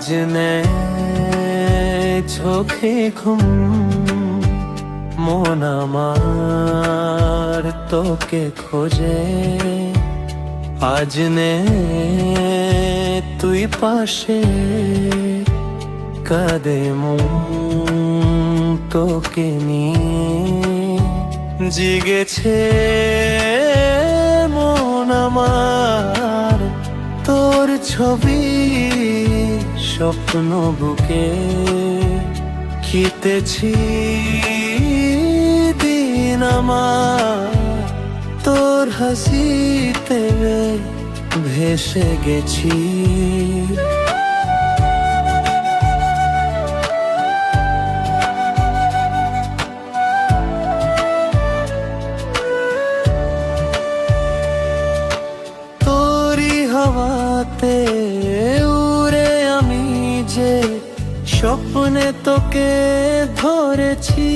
আজ নে চোখে ঘুম, মন আমার তোকে খোঁজে। আজ নে তুই পাশে, কাঁদে মন তোকে নিয়ে। জিগেছে মন আমার তোর ছবি, স্বপ্ন বুকে খিতেছি দিন আমার। তোর হাসিতে ভেসে গেছি। তোরি হাওয়াতে উড়ে আমি যে স্বপ্নে তোকে ধরেছি।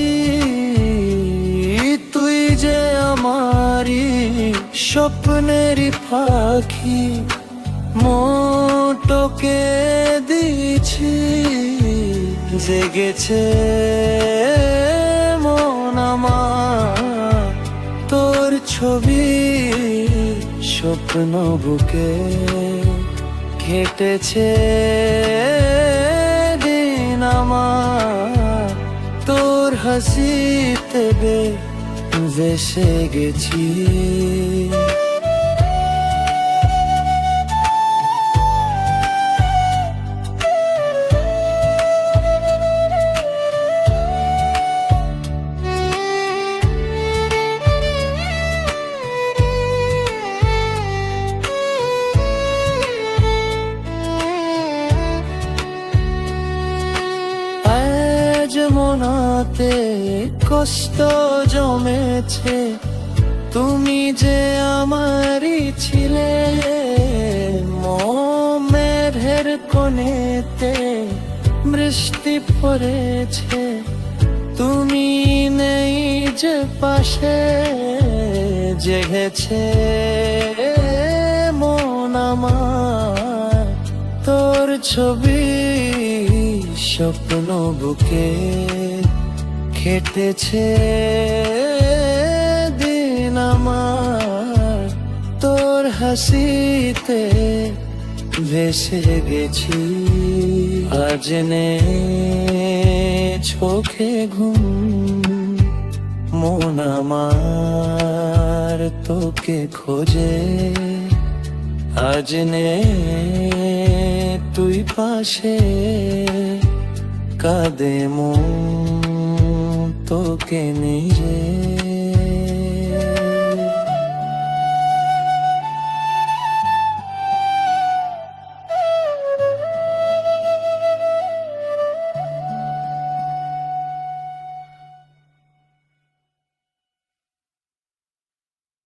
তুই যে আমারি স্বপ্নেরই পাখি, মোটকে দিয়েছি। জেগেছে মন আমার তোর ছবি, স্বপ্ন বুকে কেটেছে দিন আমার। তোর হাসিতে ভেসে গেছি। মনাতে কষ্ট জমেছে, তুমি যে আমারই ছিলে। মেঘের কোণেতে বৃষ্টি পড়েছে, তুমি নেই যে পাশে। জেগেছে মন আমার তোর ছবি, স্বপ্ন বুকে খেটেছে দিন আমার। তোর হাসিতে ভেসে গেছি। আজ নে চোখে ঘুম, মন আমার তোকে খোঁজে। আজ নে তুই পাশে, কাঁদে মন তোকে নিজে।